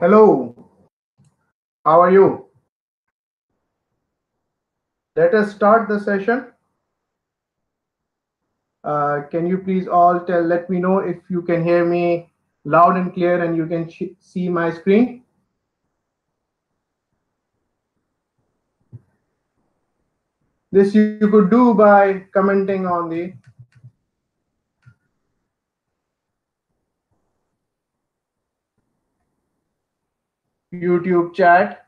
Hello, how are you? Let us start the session. Can you please all let me know if you can hear me loud and clear and you can see my screen? This you could do by commenting on the YouTube chat.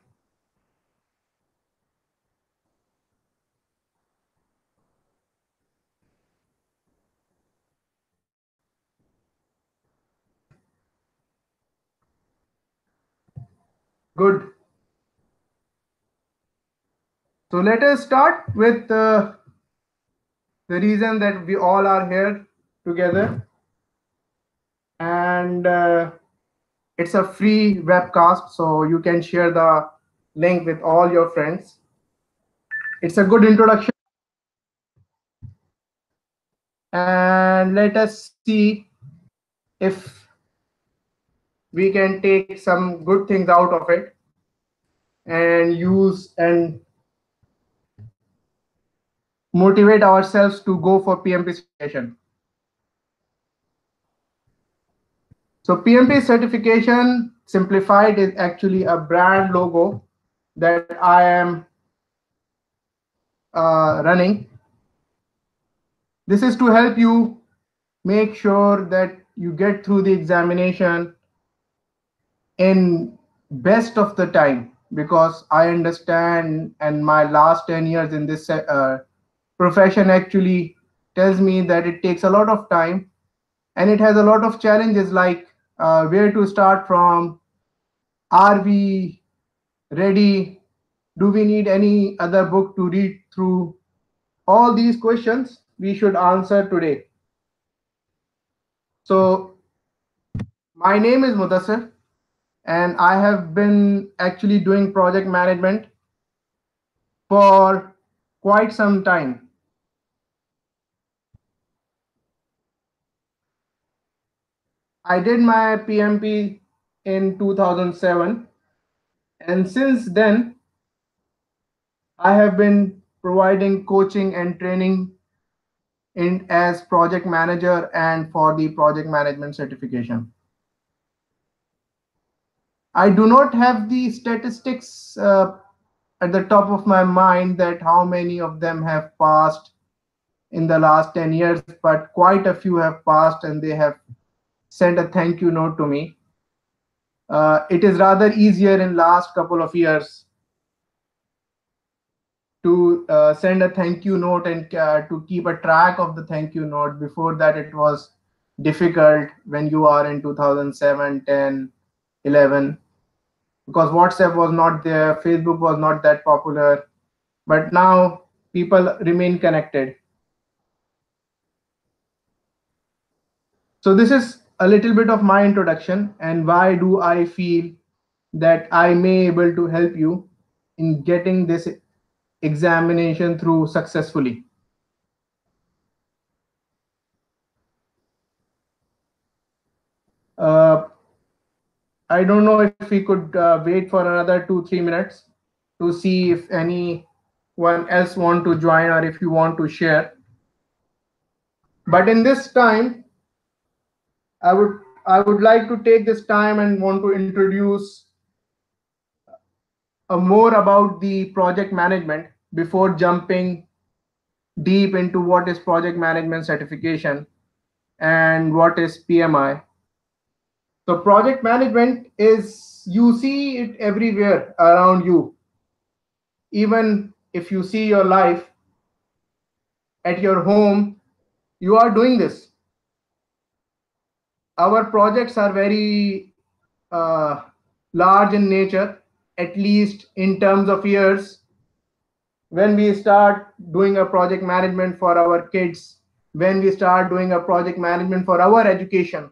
Good. So let us start with the reason that we all are here together. And it's a free webcast, so you can share the link with all your friends. It's a good introduction. And let us see if we can take some good things out of it and use and motivate ourselves to go for PMP certification. So PMP Certification Simplified is actually a brand logo that I am running. This is to help you make sure that you get through the examination in best of the time, because I understand, and my last 10 years in this profession actually tells me that it takes a lot of time and it has a lot of challenges, like where to start from, are we ready, do we need any other book to read through. All these questions we should answer today. So my name is Mudassir, and I have been actually doing project management for quite some time. I did my PMP in 2007, and since then I have been providing coaching and training in as project manager and for the project management certification. I do not have the statistics at the top of my mind that how many of them have passed in the last 10 years, but quite a few have passed and they have sent a thank you note to me. It is rather easier in last couple of years to send a thank you note and to keep a track of the thank you note. Before that, it was difficult when you are in 2007, 10, 11, because WhatsApp was not there, Facebook was not that popular, but now people remain connected. So this is a little bit of my introduction and why do I feel that I may able to help you in getting this examination through successfully. Uh, I don't know if we could wait for another 2-3 minutes to see if anyone else want to join or if you want to share. But in this time, I would like to take this time and want to introduce more about the project management before jumping deep into what is project management certification and what is PMI. So project management is, you see it everywhere around you. Even if you see your life at your home, you are doing this. Our projects are very large in nature, at least in terms of years. When we start doing a project management for our kids, when we start doing a project management for our education,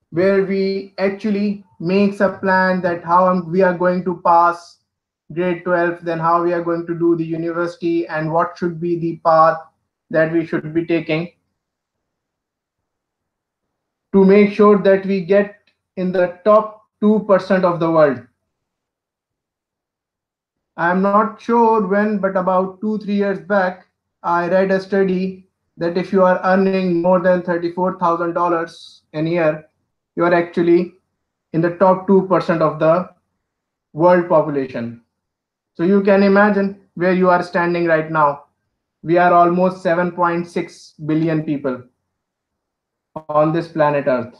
where we actually makes a plan that how we are going to pass grade 12, then how we are going to do the university and what should be the path that we should be taking to make sure that we get in the top 2% of the world. I'm not sure when, but about 2, 3 years back, I read a study that if you are earning more than $34,000 a year, you are actually in the top 2% of the world population. So you can imagine where you are standing right now. We are almost 7.6 billion people on this planet Earth.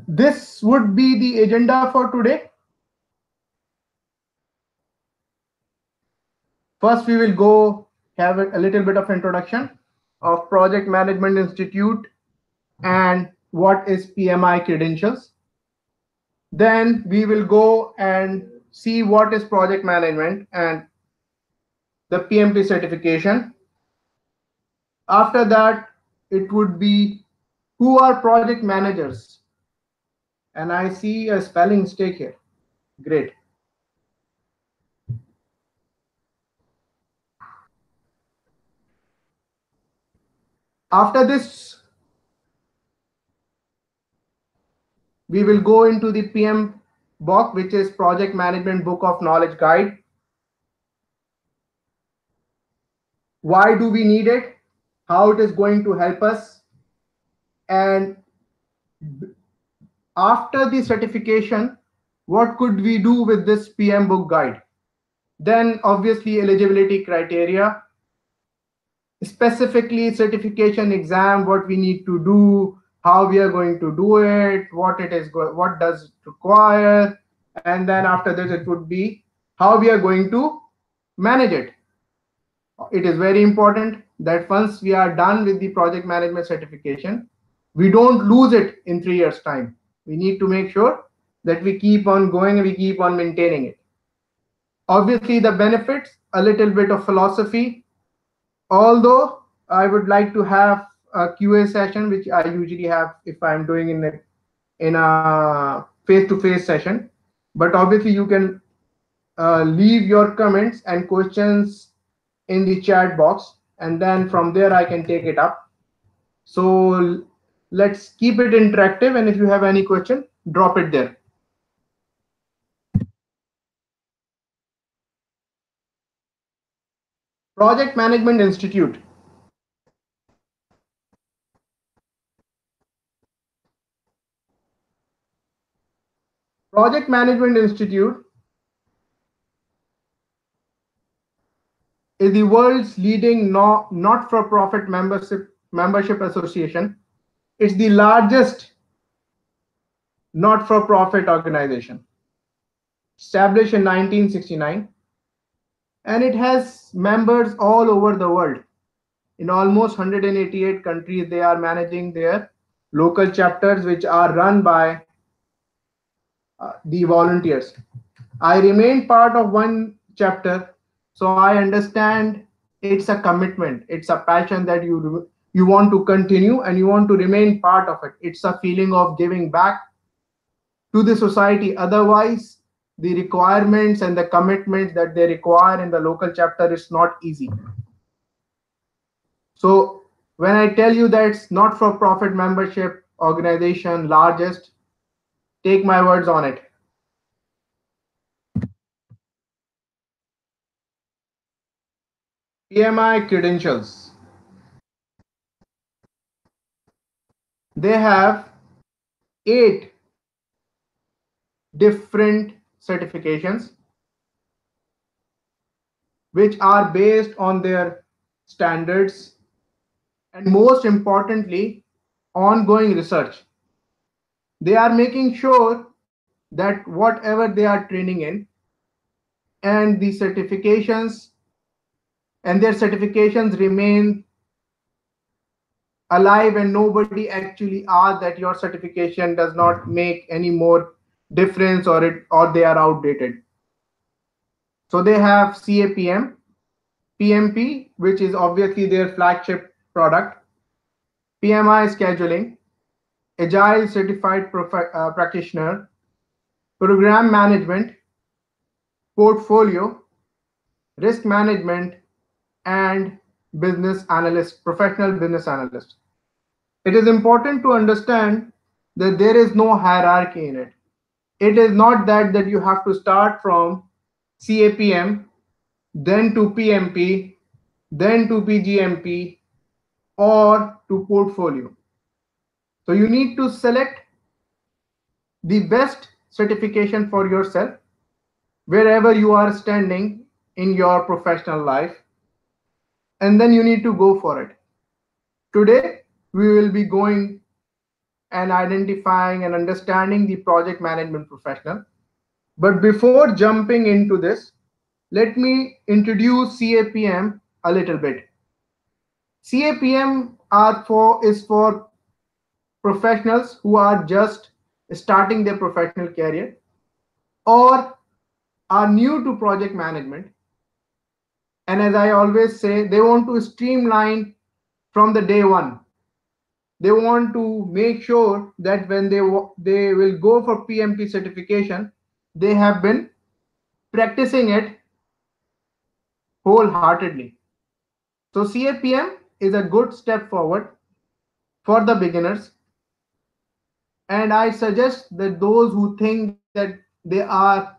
This would be the agenda for today. First, we will go have a little bit of introduction of Project Management Institute and what is PMI Credentials. Then we will go and see what is project management and the PMP certification. After that, it would be who are project managers. And I see a spelling mistake here. Great. After this, we will go into the PMBOK, which is Project Management Book of Knowledge Guide. Why do we need it? How it is going to help us? And after the certification, what could we do with this PMBOK guide? Then obviously eligibility criteria, specifically certification exam, what we need to do, how we are going to do it, what does it require, and then after this it would be how we are going to manage it. It is very important that once we are done with the project management certification, we don't lose it in 3 years time. We need to make sure that we keep on going and we keep on maintaining it. Obviously the benefits, a little bit of philosophy, although I would like to have a QA session, which I usually have if I'm doing in a face-to-face session. But obviously you can leave your comments and questions in the chat box, and then from there I can take it up. So let's keep it interactive, and if you have any question, drop it there. Project Management Institute. Project Management Institute is the world's leading not-for-profit membership association. It's the largest not-for-profit organization, established in 1969, and it has members all over the world. In almost 188 countries, they are managing their local chapters, which are run by the volunteers. I remain part of one chapter, so I understand it's a commitment. It's a passion that you want to continue and you want to remain part of it. It's a feeling of giving back to the society. Otherwise, the requirements and the commitments that they require in the local chapter is not easy. So when I tell you that it's not-for-profit membership organization, largest, take my words on it. PMI Credentials. They have 8 different certifications, which are based on their standards and most importantly, ongoing research. They are making sure that whatever they are training in and the certifications and their certifications remain alive and nobody actually asks that your certification does not make any more difference or they are outdated. So they have CAPM, PMP, which is obviously their flagship product, PMI scheduling, Agile certified practitioner, program management, portfolio, risk management, and business analyst, professional business analyst. It is important to understand that there is no hierarchy in it. It is not that you have to start from CAPM, then to PMP, then to PGMP, or to portfolio. So you need to select the best certification for yourself wherever you are standing in your professional life, and then you need to go for it. Today, we will be going and identifying and understanding the project management professional. But before jumping into this, let me introduce CAPM a little bit. CAPM is for professionals who are just starting their professional career or are new to project management. And as I always say, they want to streamline from the day one. They want to make sure that when they will go for PMP certification, they have been practicing it wholeheartedly. So CAPM is a good step forward for the beginners, and I suggest that those who think that they are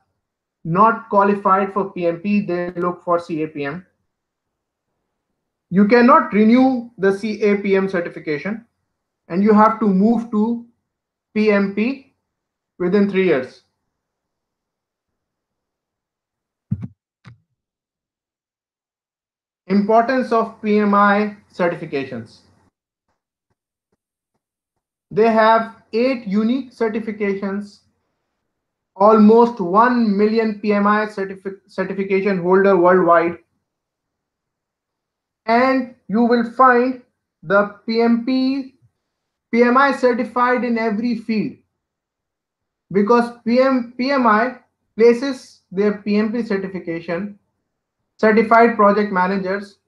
not qualified for PMP, they look for CAPM. You cannot renew the CAPM certification, and you have to move to PMP within 3 years. Importance of PMI certifications. They have 8 unique certifications, almost 1 million PMI certification holder worldwide, and you will find the PMI certified in every field, because PMI places their PMP certification, certified project managers,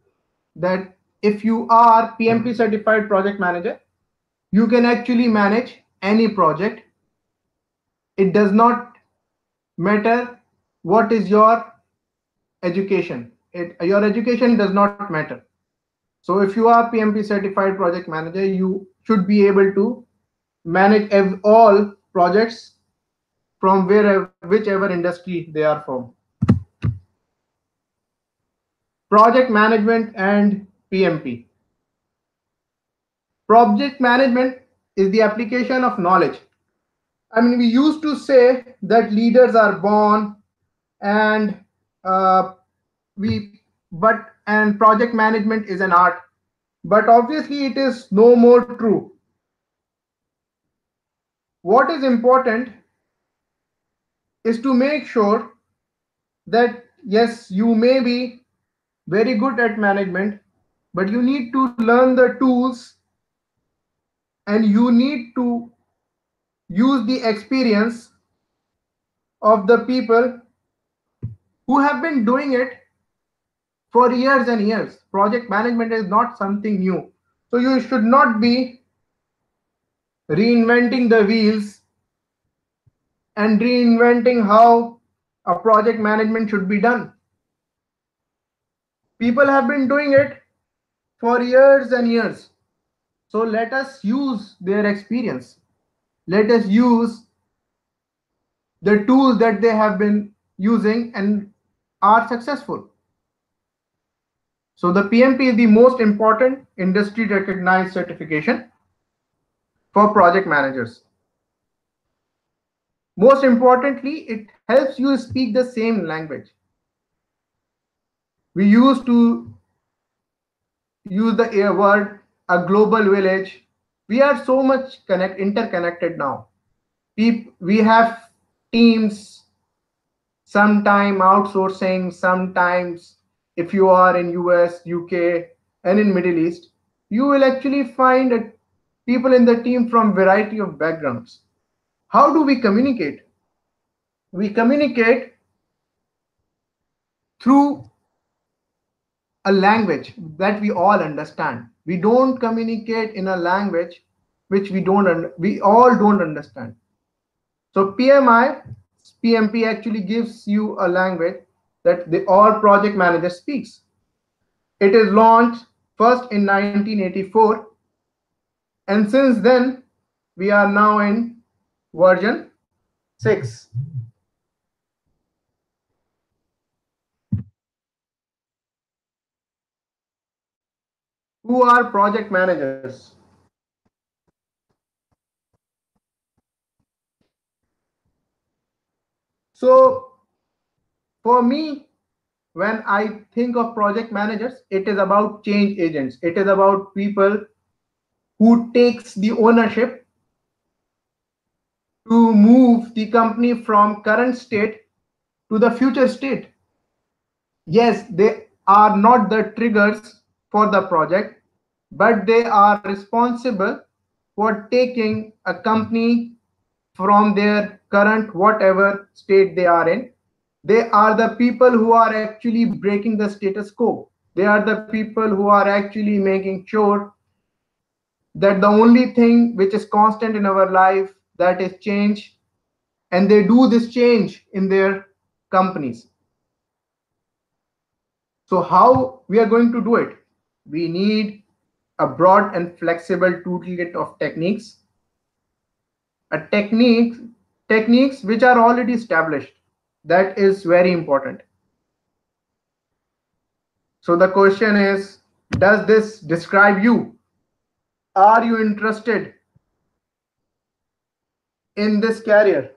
that if you are PMP certified project manager, you can actually manage any project. It does not matter what is your education. Your education does not matter. So if you are PMP certified project manager, you should be able to manage all projects from whichever industry they are from. Project management and PMP. Project management is the application of knowledge. I mean, we used to say that leaders are born, and uh, we and project management is an art. But obviously, it is no more true. What is important is to make sure that yes, you may be very good at management, but you need to learn the tools, and you need to use the experience of the people who have been doing it for years and years. Project management is not something new. So you should not be reinventing the wheels and reinventing how a project management should be done. People have been doing it for years and years. So let us use their experience. Let us use the tools that they have been using and are successful. So the PMP is the most important industry recognized certification for project managers. Most importantly, it helps you speak the same language. We used to use the word a global village. We are so much interconnected now. We have teams, sometime outsourcing, sometimes if you are in US, UK, and in Middle East, you will actually find people in the team from variety of backgrounds. How do we communicate? We communicate through a language that we all understand. We don't communicate in a language which we all don't understand. So PMP actually gives you a language that the all project manager speaks. It is launched first in 1984, and since then we are now in version 6. Who are project managers? So for me, when I think of project managers, it is about change agents. It is about people who takes the ownership to move the company from current state to the future state. Yes, they are not the triggers for the project, but they are responsible for taking a company from their current whatever state they are in. They are the people who are actually breaking the status quo. They are the people who are actually making sure that the only thing which is constant in our life, that is change, and they do this change in their companies. So how we are going to do it? We need a broad and flexible toolkit of techniques, a techniques which are already established. That is very important. So the question is, does this describe you? Are you interested in this career?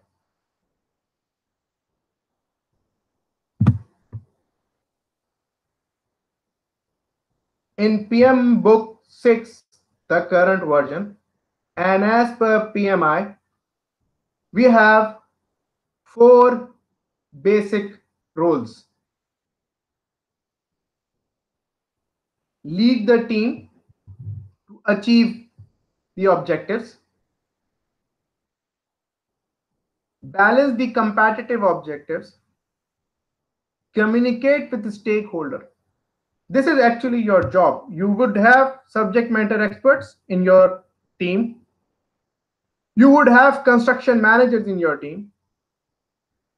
In PMBOK 6, the current version, and as per PMI, we have four basic roles. Lead the team to achieve the objectives, balance the competitive objectives, communicate with the stakeholder. This is actually your job. You would have subject matter experts in your team. You would have construction managers in your team.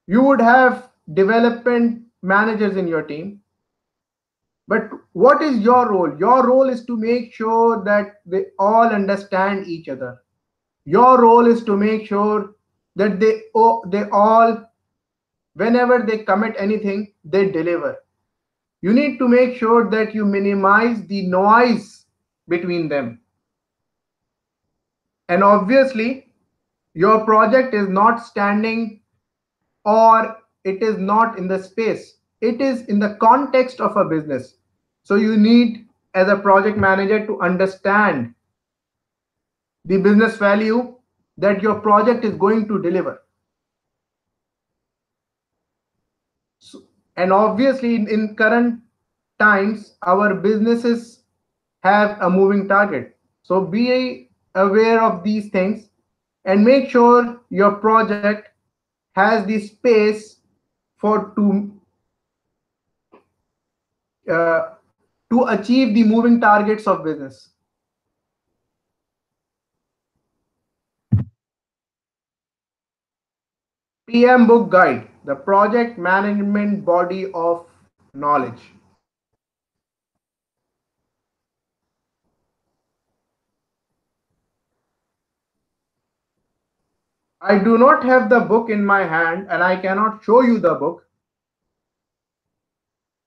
You would have development managers in your team. But what is your role? Your role is to make sure that they all understand each other. Your role is to make sure that they all, whenever they commit anything, they deliver. You need to make sure that you minimize the noise between them. And obviously, your project is not standing, or it is not in the space. It is in the context of a business. So you need, as a project manager, to understand the business value that your project is going to deliver. So, and obviously, in current times, our businesses have a moving target. So be aware of these things and make sure your project has the space for uh, to achieve the moving targets of business. PMBOK Guide, the project management body of knowledge. I do not have the book in my hand and I cannot show you the book.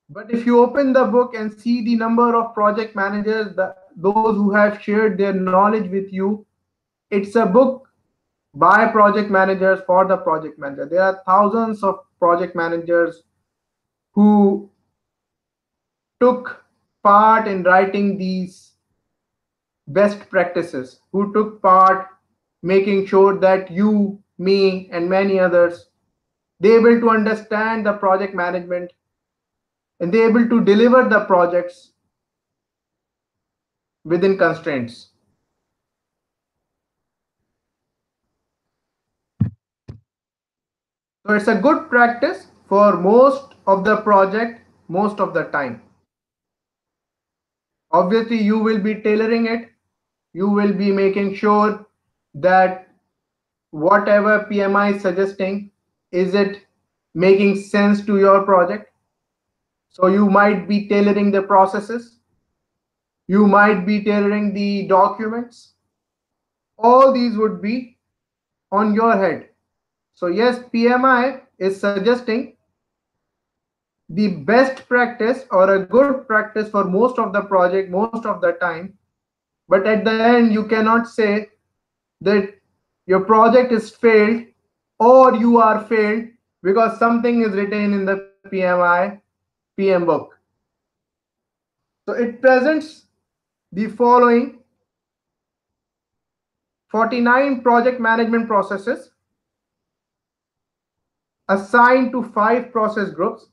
But if you open the book and see the number of project managers, those who have shared their knowledge with you, it's a book by project managers for the project manager. There are thousands of project managers who took part in writing these best practices, who took part making sure that you, me, and many others, they able to understand the project management and they able to deliver the projects within constraints. So it's a good practice for most of the project, most of the time. Obviously, you will be tailoring it. You will be making sure that whatever PMI is suggesting, is it making sense to your project? So you might be tailoring the processes. You might be tailoring the documents. All these would be on your head. So yes, PMI is suggesting the best practice or a good practice for most of the project, most of the time. But at the end, you cannot say that your project is failed or you are failed because something is written in the PMI PMBOK. So it presents the following 49 project management processes assigned to 5 process groups.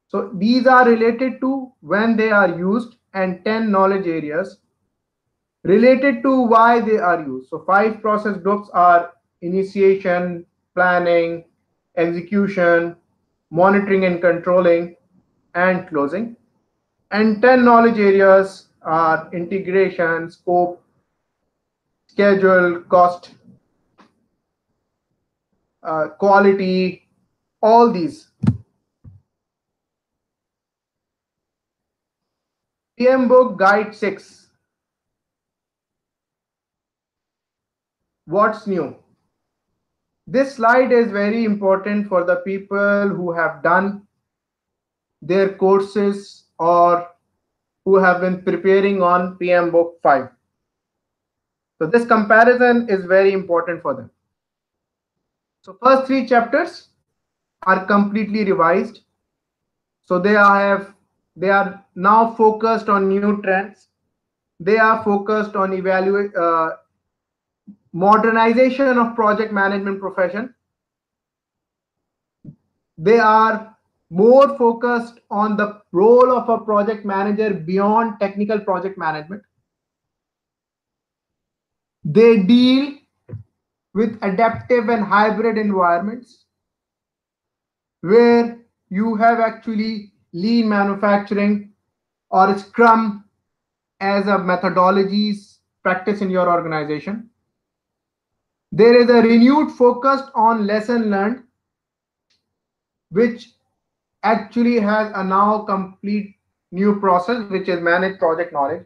So these are related to when they are used and 10 knowledge areas related to why they are used. So 5 process groups are initiation, planning, execution, monitoring and controlling, and closing. And 10 knowledge areas are integration, scope, schedule, cost, quality, all these. PMBOK Guide 6. What's new? This slide is very important for the people who have done their courses or who have been preparing on PMBOK 5. So this comparison is very important for them. So first 3 chapters are completely revised. So they are now focused on new trends. They are focused on modernization of project management profession. They are more focused on the role of a project manager beyond technical project management. They deal with adaptive and hybrid environments where you have actually lean manufacturing or Scrum as a methodologies practice in your organization. There is a renewed focus on lesson learned, which actually has a now complete new process, which is managed project knowledge.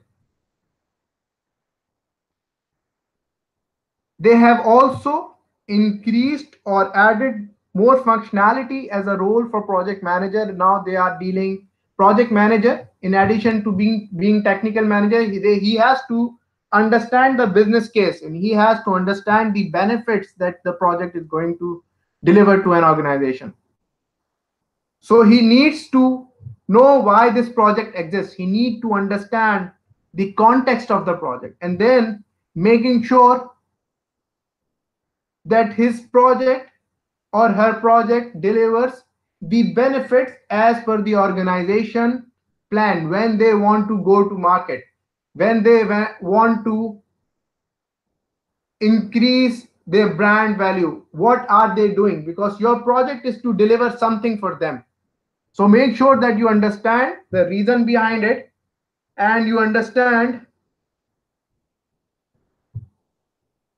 They have also increased or added more functionality as a role for project manager. Now they are dealing project manager in addition to being technical manager. He has to understand the business case and he has to understand the benefits that the project is going to deliver to an organization. So he needs to know why this project exists. He needs to understand the context of the project and then making sure that his project or her project delivers the benefits as per the organization plan when they want to go to market, when they want to increase their brand value. What are they doing? Because your project is to deliver something for them. So make sure that you understand the reason behind it and you understand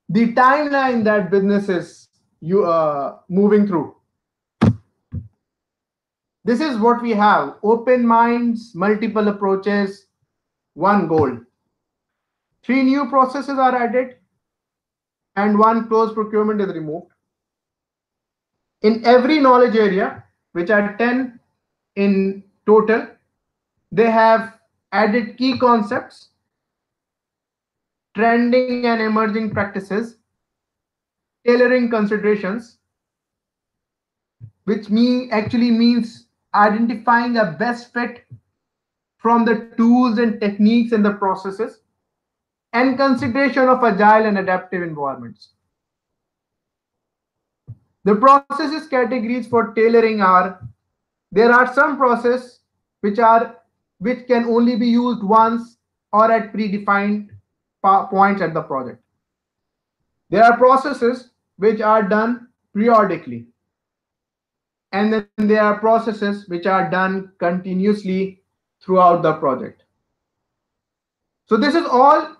the timeline that business is moving through. This is what we have: open minds, multiple approaches, one goal. 3 new processes are added and 1 close procurement is removed. In every knowledge area, which are 10 in total, they have added key concepts, trending and emerging practices, tailoring considerations, which actually means identifying a best fit from the tools and techniques and the processes, and consideration of agile and adaptive environments. The processes categories for tailoring are: there are some processes which can only be used once or at predefined points at the project. There are processes which are done periodically, and then there are processes which are done continuously throughout the project. So this is all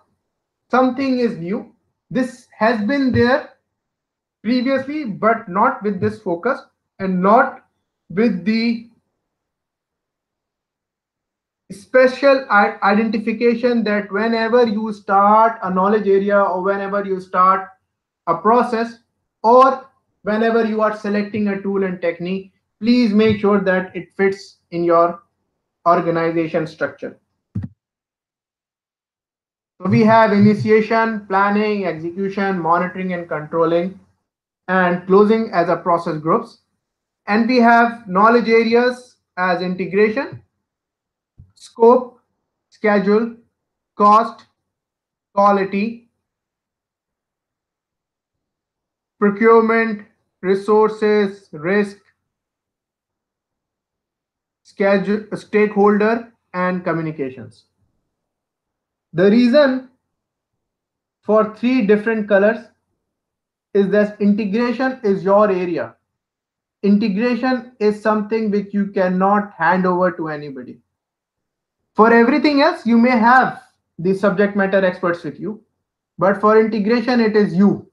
something is new. This has been there previously, but not with this focus and not with the special identification that whenever you start a knowledge area or whenever you start a process or whenever you are selecting a tool and technique, please make sure that it fits in your organization structure. So we have initiation, planning, execution, monitoring and controlling, and closing as a process groups. And we have knowledge areas as integration, scope, schedule, cost, quality, procurement, resources, risk, schedule, stakeholder, and communications. The reason for three different colors is that integration is your area. Integration is something which you cannot hand over to anybody. For everything else, you may have the subject matter experts with you, but for integration, it is you.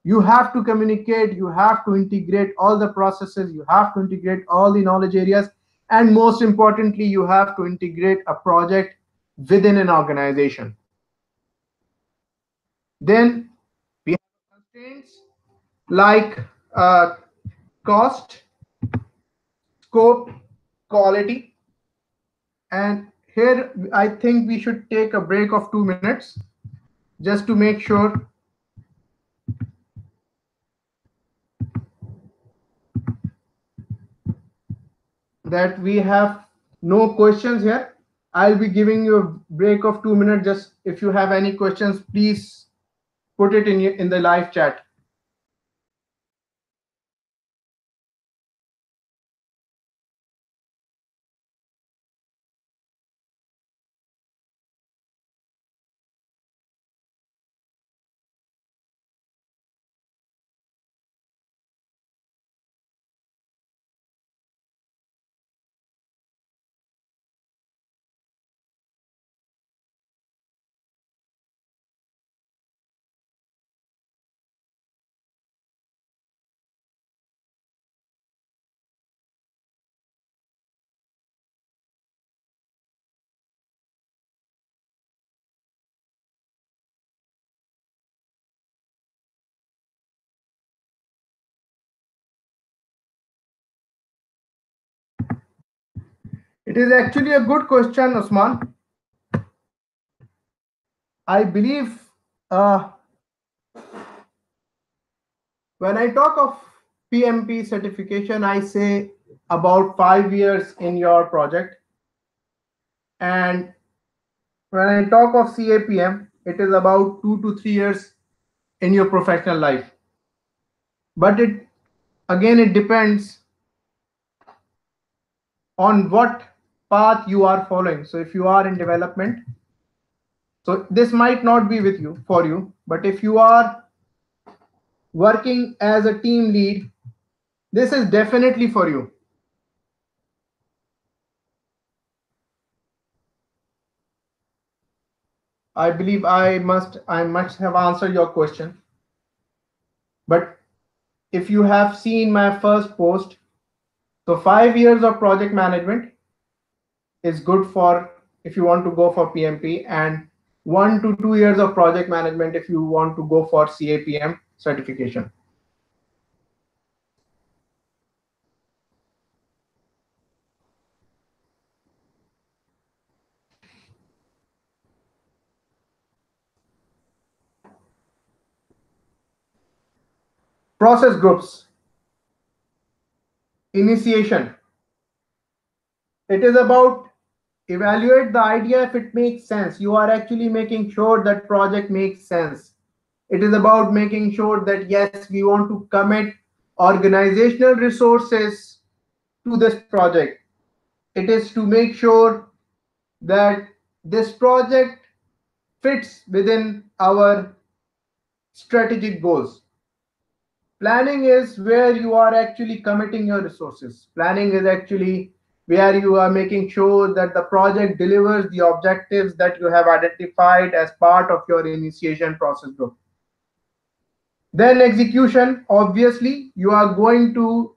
You have to communicate, you have to integrate all the processes, you have to integrate all the knowledge areas, and most importantly, you have to integrate a project within an organization. Then we have constraints like cost, scope, quality. And here I think we should take a break of 2 minutes just to make sure that we have no questions here. I'll be giving you a break of 2 minutes. Just if you have any questions, please put it in the live chat. It is actually a good question, Osman. I believe when I talk of PMP certification, I say about 5 years in your project. And when I talk of CAPM, it is about 2 to 3 years in your professional life. But it again, it depends on what path you are following. So if you are in development, so this might not be with you for you, but if you are working as a team lead, this is definitely for you. I believe I must have answered your question. But if you have seen my first post, so 5 years of project management is good for if you want to go for PMP, and 1 to 2 years of project management if you want to go for CAPM certification. Process groups. Initiation. It is about evaluate the idea if it makes sense. You are actually making sure that project makes sense. It is about making sure that yes, we want to commit organizational resources to this project. It is to make sure that this project fits within our strategic goals. Planning is where you are actually committing your resources. Planning is actually where you are making sure that the project delivers the objectives that you have identified as part of your initiation process group. Then execution, obviously, you are going to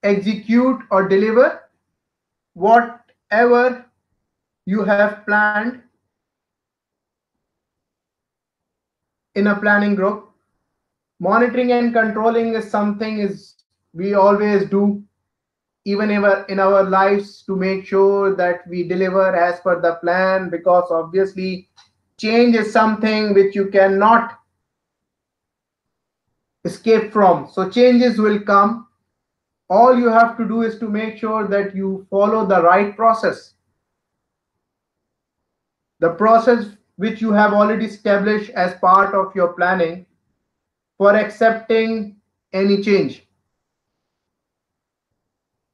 execute or deliver whatever you have planned in a planning group. Monitoring and controlling is something is we always do, even in our lives, to make sure that we deliver as per the plan, because obviously change is something which you cannot escape from. So changes will come. All you have to do is to make sure that you follow the right process, the process which you have already established as part of your planning for accepting any change.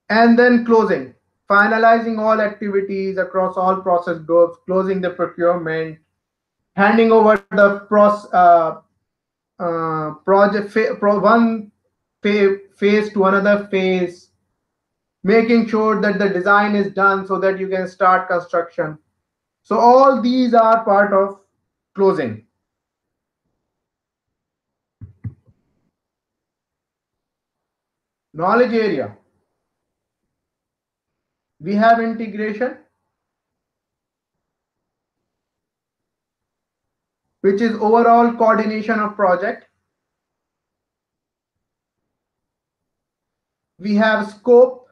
And then closing, finalizing all activities across all process groups, closing the procurement, handing over the one phase to another phase, making sure that the design is done so that you can start construction. So all these are part of closing. Knowledge area, we have integration, which is overall coordination of project. We have scope,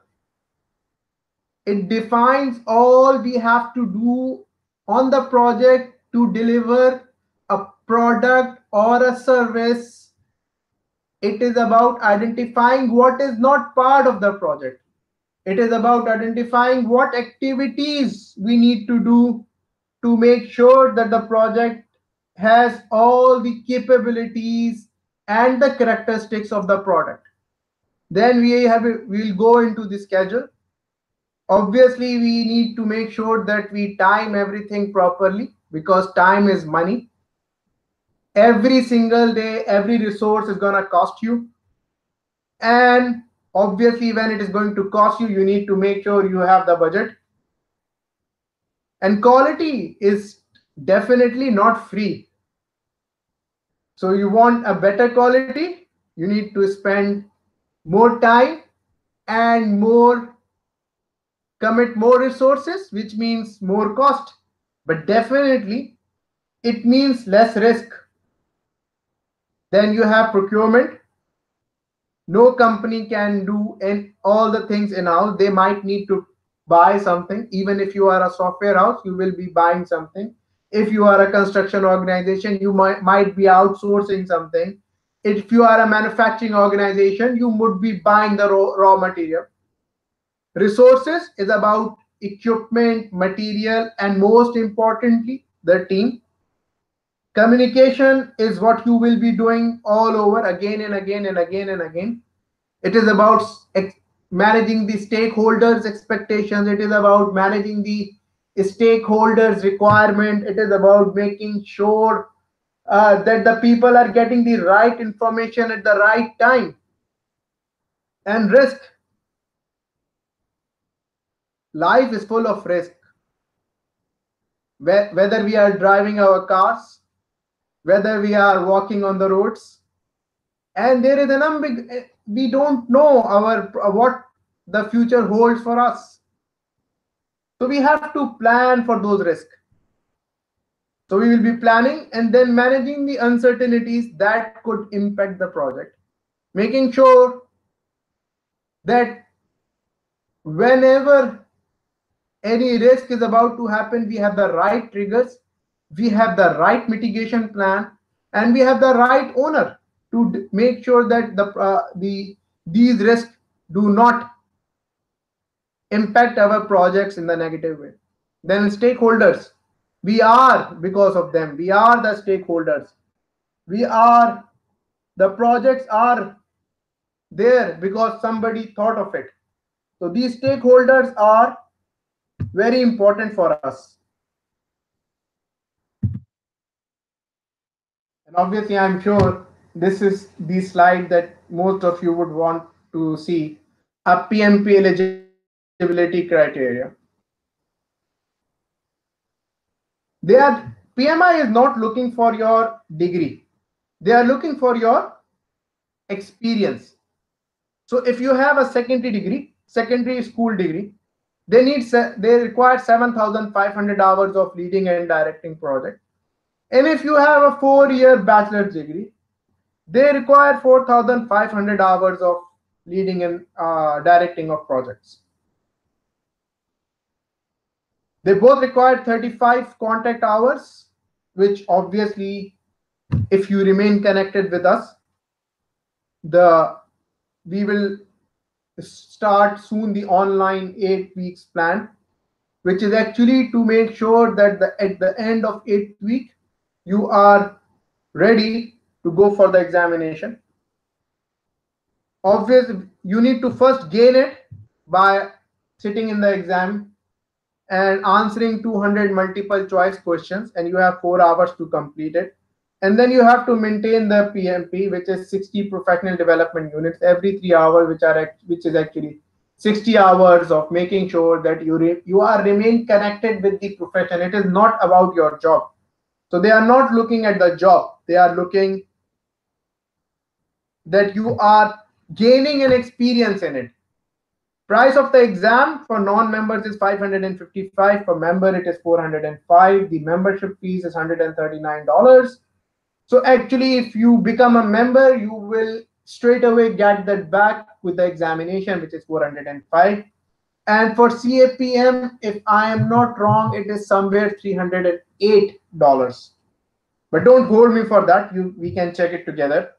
it defines all we have to do on the project to deliver a product or a service. It is about identifying what is not part of the project. It is about identifying what activities we need to do to make sure that the project has all the capabilities and the characteristics of the product. Then we'll go into the schedule. Obviously, we need to make sure that we time everything properly, because time is money. Every single day, every resource is going to cost you. And obviously, when it is going to cost you, you need to make sure you have the budget. And quality is definitely not free. So you want a better quality, you need to spend more time and commit more resources, which means more cost. But definitely, it means less risk. Then you have procurement. No company can do all the things in-house. They might need to buy something. Even if you are a software house, you will be buying something. If you are a construction organization, you might be outsourcing something. If you are a manufacturing organization, you would be buying the raw material. Resources is about equipment, material, and most importantly, the team. Communication is what you will be doing all over again and again and again and again. It is about managing the stakeholders' expectations. It is about managing the stakeholders' requirement. It is about making sure that the people are getting the right information at the right time. And risk. Life is full of risk. Whether we are driving our cars, whether we are walking on the roads, and there is we don't know what the future holds for us. So we have to plan for those risks. So we will be planning and then managing the uncertainties that could impact the project, making sure that whenever any risk is about to happen, we have the right triggers, we have the right mitigation plan, and we have the right owner to make sure that these risks do not impact our projects in the negative way. Then stakeholders, because of them, we are the stakeholders. The projects are there because somebody thought of it. So these stakeholders are very important for us. And obviously, I'm sure this is the slide that most of you would want to see, a PMP eligibility criteria. PMI is not looking for your degree. They are looking for your experience. So if you have a secondary school degree, they require 7,500 hours of leading and directing project. And if you have a 4-year bachelor's degree, they require 4,500 hours of leading and directing of projects. They both require 35 contact hours, which obviously, if you remain connected with us, we will start soon the online 8 weeks plan, which is actually to make sure that at the end of 8th week, you are ready to go for the examination. Obviously, you need to first gain it by sitting in the exam and answering 200 multiple choice questions, and you have 4 hours to complete it. And then you have to maintain the PMP, which is 60 professional development units every 3 hours, which is actually 60 hours of making sure that you are remain connected with the profession. It is not about your job. So they are not looking at the job. They are looking that you are gaining an experience in it. Price of the exam for non-members is 555. For member, it is 405. The membership fees is $139. So actually, if you become a member, you will straight away get that back with the examination, which is 405. And for CAPM, if I am not wrong, it is somewhere $308. But don't hold me for that. We can check it together.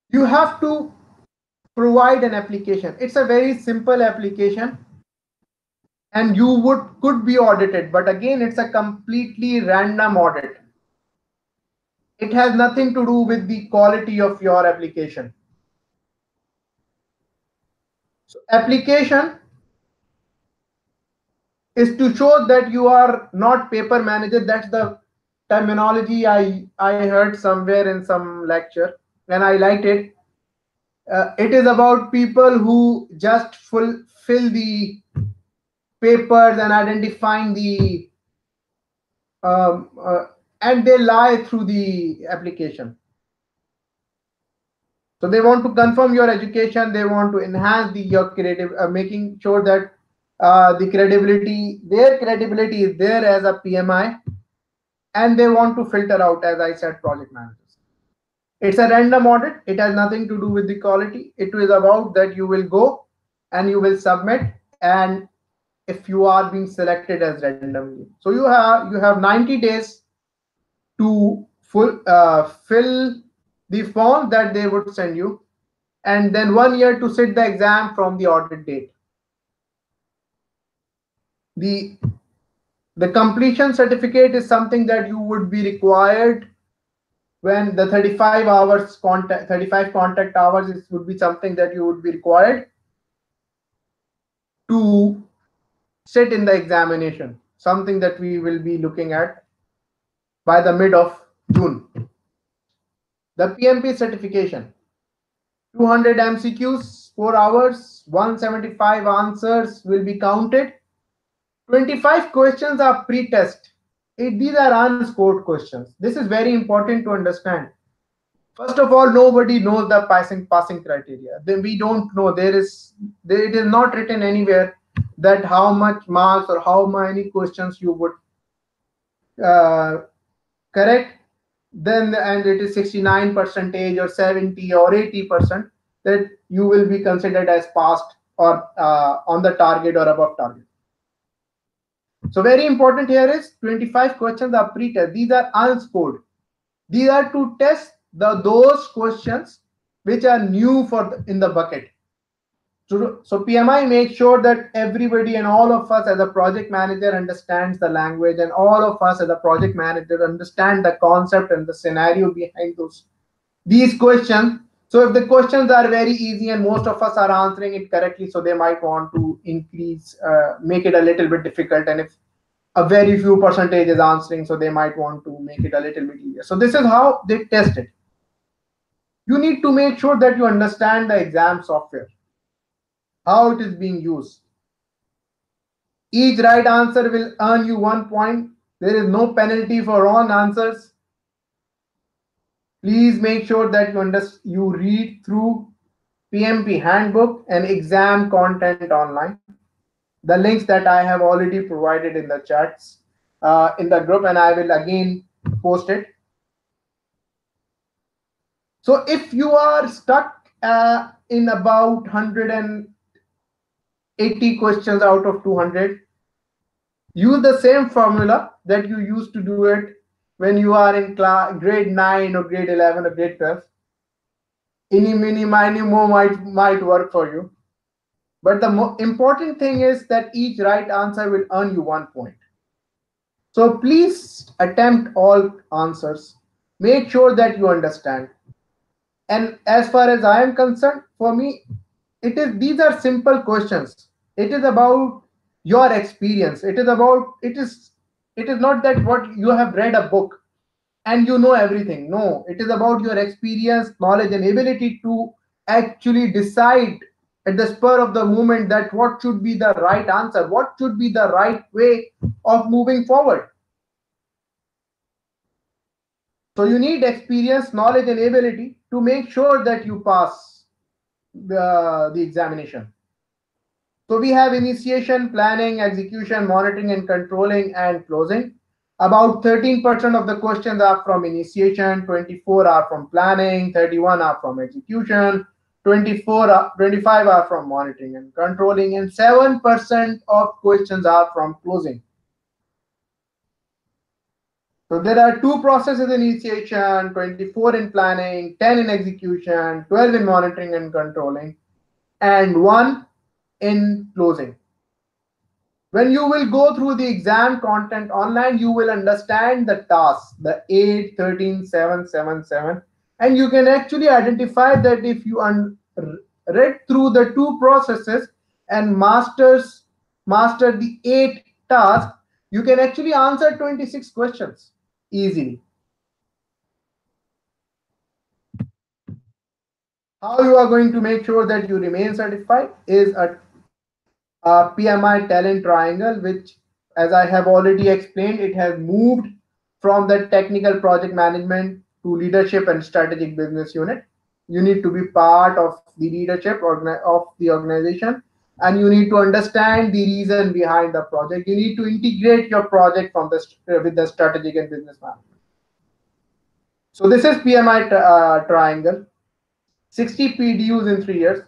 You have to provide an application. It's a very simple application, and you could be audited, but again, it's a completely random audit. It has nothing to do with the quality of your application. So application is to show that you are not paper manager. That's the terminology I heard somewhere in some lecture, and I liked it. It is about people who just fill the papers and identifying the and they lie through the application. So they want to confirm your education. They want to enhance your creative, making sure that their credibility is there as a PMI, and they want to filter out, as I said, project managers. It's a random audit. It has nothing to do with the quality. It is about that you will go and you will submit, and if you are being selected as randomly. So you have 90 days to fill the form that they would send you, and then 1 year to sit the exam from the audit date. The completion certificate is something that you would be required when the 35 contact hours would be something that you would be required to sit in the examination, something that we will be looking at by the mid of June. The PMP certification, 200 MCQs, 4 hours, 175 answers will be counted. 25 questions are pre-test. These are unscored questions. This is very important to understand. First of all, nobody knows the passing criteria. Then we don't know. It is not written anywhere that how much marks or how many questions you would correct. Then and it is 69% or 70 or 80% that you will be considered as passed or on the target or above target. So very important here is 25 questions are pre-test. These are unscored. These are to test those questions which are new in the bucket. So PMI makes sure that everybody and all of us as a project manager understands the language, and all of us as a project manager understand the concept and the scenario behind these questions. So if the questions are very easy and most of us are answering it correctly, so they might want to make it a little bit difficult. And if a very few percentage is answering, so they might want to make it a little bit easier. So this is how they test it. You need to make sure that you understand the exam software, how it is being used. Each right answer will earn you 1 point. There is no penalty for wrong answers. Please make sure that you read through PMP handbook and exam content online. The links that I have already provided in the chats in the group, and I will again post it. So if you are stuck in about 180 questions out of 200, use the same formula that you used to do it when you are in grade 9 or grade 11 or grade 12. Any, mini, miny, mo might work for you. But the important thing is that each right answer will earn you 1 point. So please attempt all answers. Make sure that you understand. And as far as I am concerned, for me, these are simple questions. It is about your experience. It is not that what you have read a book and you know everything. No, it is about your experience, knowledge, and ability to actually decide at the spur of the moment that what should be the right answer, what should be the right way of moving forward. So you need experience, knowledge, and ability to make sure that you pass the examination. So we have initiation, planning, execution, monitoring and controlling, and closing. About 13% of the questions are from initiation, 24 are from planning, 31 are from execution, 25 are from monitoring and controlling, and 7% of questions are from closing. So there are two processes in initiation, 24 in planning, 10 in execution, 12 in monitoring and controlling, and 1 in closing. When you will go through the exam content online, you will understand the tasks, the 8, 13, 7, 7, 7, and you can actually identify that if you read through the two processes and master the 8 tasks, you can actually answer 26 questions easily. How you are going to make sure that you remain certified is a PMI talent triangle, which, as I have already explained, it has moved from the technical project management to leadership and strategic business unit. You need to be part of the leadership of the organization, and you need to understand the reason behind the project. You need to integrate your project from with the strategic and business management. So this is PMI triangle. 60 PDUs in 3 years.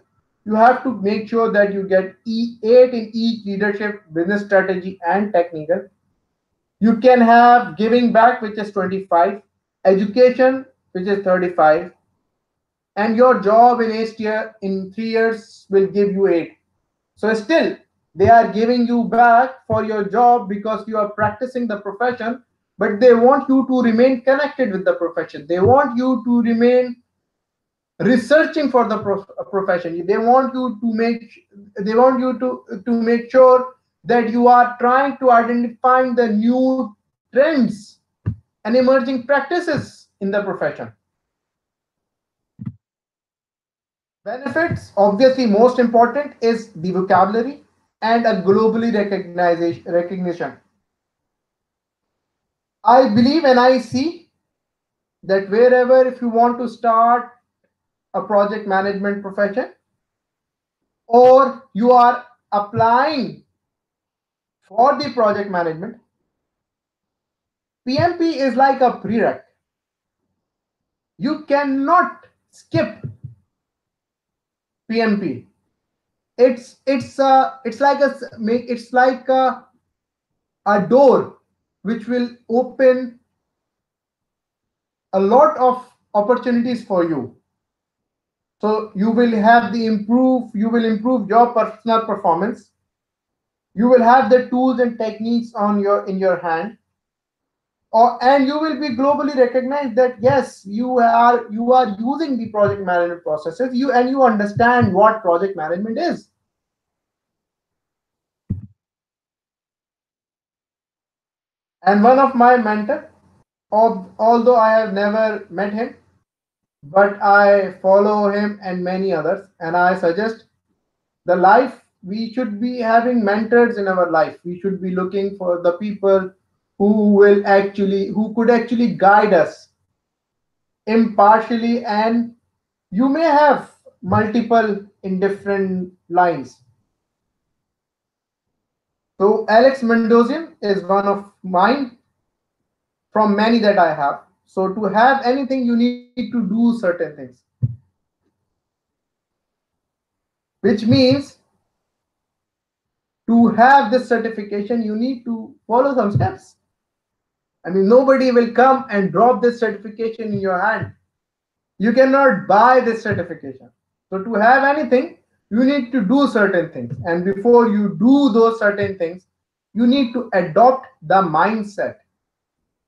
You have to make sure that you get 8 in each: leadership, business strategy, and technical. You can have giving back, which is 25, education, which is 35, and your job in 3 years will give you 8. So still, they are giving you back for your job because you are practicing the profession, but they want you to remain connected with the profession. They want you to remain researching for the profession. They want you to make sure that you are trying to identify the new trends and emerging practices in the profession. Benefits, obviously most important, is the vocabulary and a globally recognition. I believe and I see that wherever, if you want to start a project management profession, or you are applying for the project management, PMP is like a prereq. You cannot skip PMP. It's like a door which will open a lot of opportunities for you. So you will improve your personal performance. You will have the tools and techniques in your hand, and you will be globally recognized that yes, you are using the project management processes, you understand what project management is. And one of my mentor, although I have never met him, but I follow him and many others, and I suggest the life, we should be having mentors in our life. We should be looking for the people who could actually guide us impartially, and you may have multiple in different lines. So Alex Mendosian is one of mine from many that I have. So to have anything, you need to do certain things, which means to have this certification, you need to follow some steps. I mean, nobody will come and drop this certification in your hand. You cannot buy this certification. So to have anything, you need to do certain things. And before you do those certain things, you need to adopt the mindset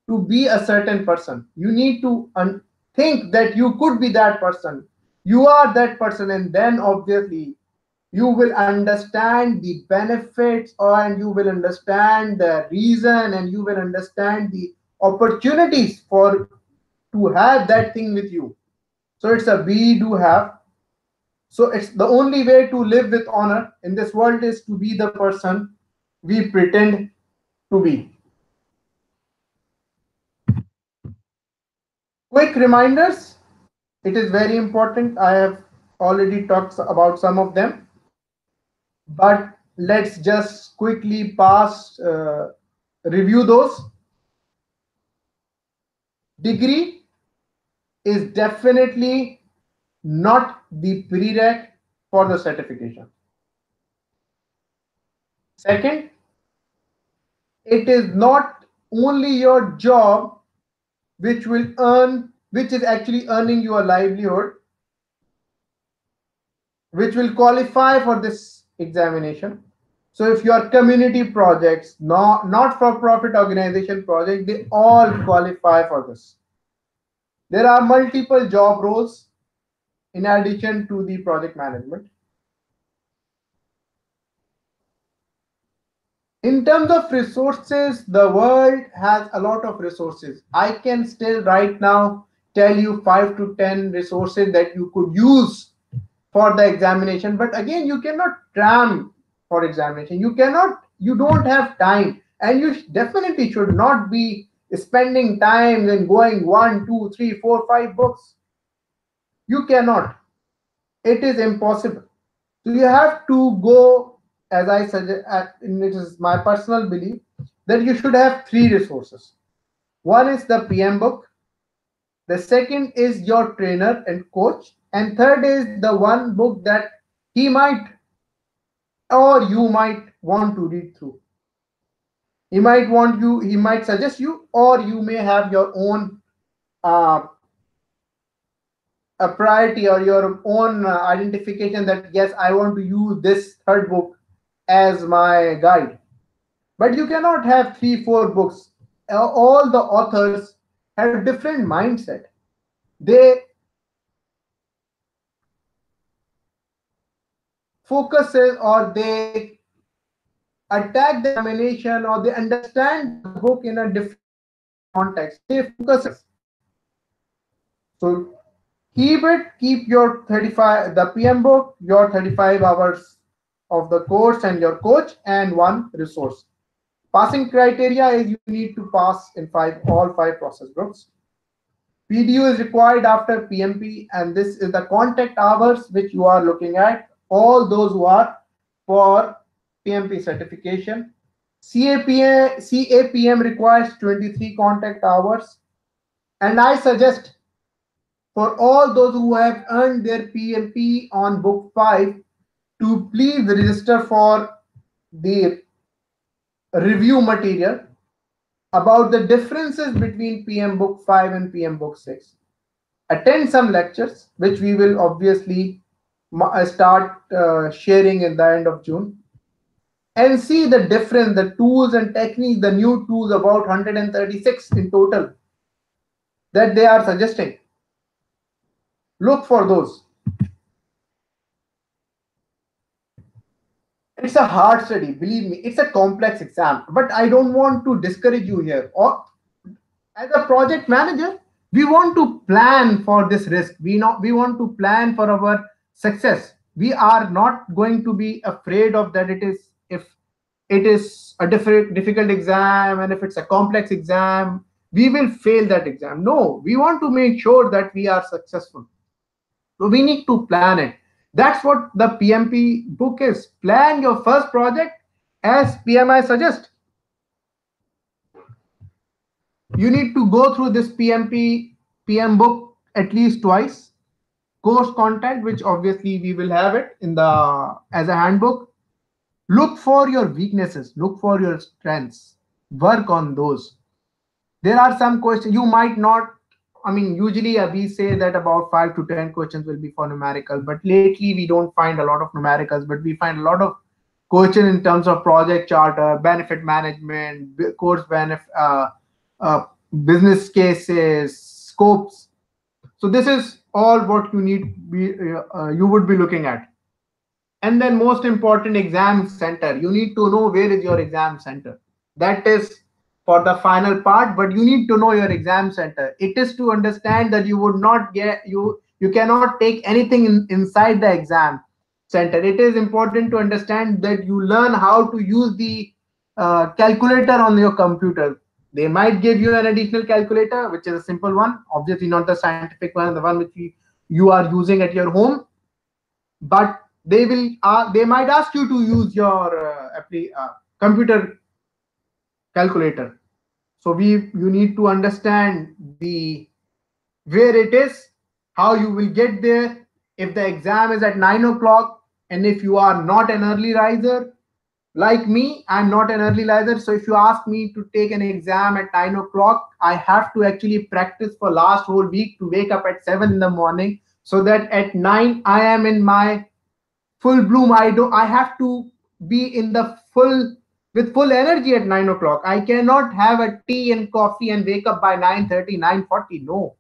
to be a certain person. You need to think that you could be that person. You are that person, and then obviously you will understand the benefits, and you will understand the reason, and you will understand the opportunities for to have that thing with you. So it's a be do have. So it's the only way to live with honor in this world is to be the person we pretend to be. Quick reminders. It is very important. I have already talked about some of them, but let's just quickly pass review those. Degree is definitely not the prereq for the certification. Second, it is not only your job which is actually earning you a livelihood, which will qualify for this examination. So if your community projects, not for profit organization project, they all qualify for this. There are multiple job roles in addition to the project management. In terms of resources, the world has a lot of resources. I can still right now tell you 5 to 10 resources that you could use for the examination, but again, you cannot cram for examination. You don't have time, and you definitely should not be spending time in going 1, 2, 3, 4, 5 books. You cannot. It is impossible. So you have to go, as I suggest, and it is my personal belief that you should have three resources. One is the PMBOK, the second is your trainer and coach, and third is the one book that he might or you might want to read through. He might suggest you, or you may have your own uh, a priority or your own identification that yes, I want to use this third book as my guide. But you cannot have 3 4 books. All the authors have different mindset. They focuses or they attack the examination or they understand the book in a different context. They focus. So keep your 35 the PM book, your 35 hours of the course and your coach and one resource. Passing criteria is you need to pass in all five process groups. PDU is required after PMP, and this is the contact hours which you are looking at. All those who are for PMP certification. CAPM requires 23 contact hours, and I suggest for all those who have earned their PMP on book 5 to please register for the review material about the differences between PM Book 5 and PM Book 6. Attend some lectures, which we will obviously start sharing in the end of June, and see the difference, the tools and techniques, the new tools, about 136 in total that they are suggesting. Look for those. It's a hard study, believe me. It's a complex exam, but I don't want to discourage you here. Or as a project manager, we want to plan for this risk. We want to plan for our success. We are not going to be afraid of that. It is if it is a difficult exam and if it's a complex exam, we will fail that exam. No, we want to make sure that we are successful. So we need to plan it. That's what the PMP book is. Plan your first project as PMI suggests. You need to go through this PMP PM book at least twice. Course content, which obviously we will have it in the as a handbook. Look for your weaknesses, look for your strengths, work on those. There are some questions you might not, I mean, usually we say that about 5 to 10 questions will be for numerical, but lately we don't find a lot of numericals, but we find a lot of questions in terms of project charter, benefit management, course benefit, uh, business cases, scopes. So this is all what you need you would be looking at. And then most important, exam center. You need to know where is your exam center. That is for the final part, but you need to know your exam center. It is to understand that you would not get you cannot take anything inside the exam center. It is important to understand that you learn how to use the calculator on your computer. They might give you an additional calculator, which is a simple one, obviously not the scientific one, the one which you are using at your home, but they might ask you to use your computer calculator. So you need to understand the where it is, how you will get there. If the exam is at 9 o'clock, and if you are not an early riser like me, I'm not an early riser. So if you ask me to take an exam at 9 o'clock, I have to actually practice for last whole week to wake up at 7 in the morning, so that at 9 I am in my full bloom. I have to be in the full with full energy at 9 o'clock. I cannot have a tea and coffee and wake up by 9:30, 9:40. No.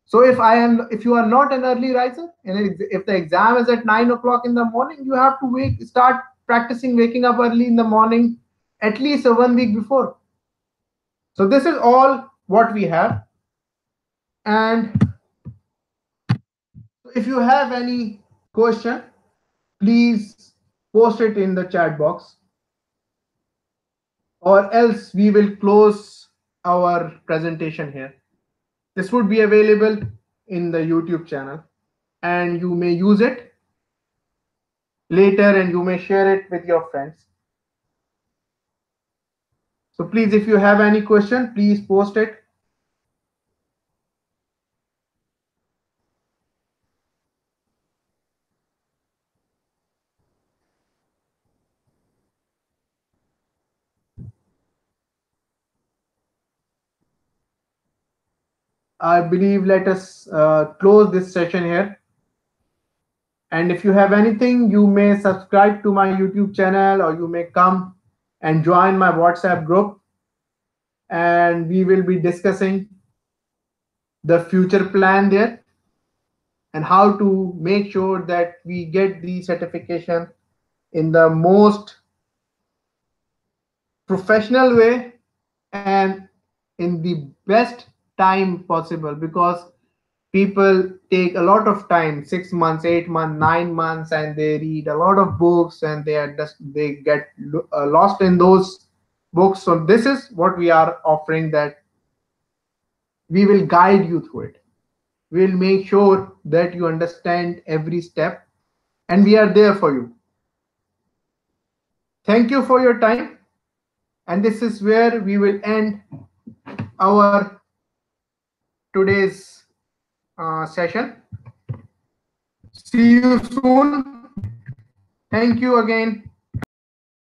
So if you are not an early riser, and if the exam is at 9 o'clock in the morning, you have to start practicing waking up early in the morning, at least a 1 week before. So this is all what we have. And if you have any question, please post it in the chat box, or else we will close our presentation here. This would be available in the YouTube channel, and you may use it later, and you may share it with your friends. So please, if you have any question, please post it. I believe let us close this session here. And if you have anything, you may subscribe to my YouTube channel, or you may come and join my WhatsApp group, and we will be discussing the future plan there and how to make sure that we get the certification in the most professional way and in the best time possible, because people take a lot of time, 6 months, 8 months, 9 months, and they read a lot of books, and they get lost in those books. So this is what we are offering, that we will guide you through it. We'll make sure that you understand every step, and we are there for you. Thank you for your time, and this is where we will end our today's session. See you soon. Thank you again.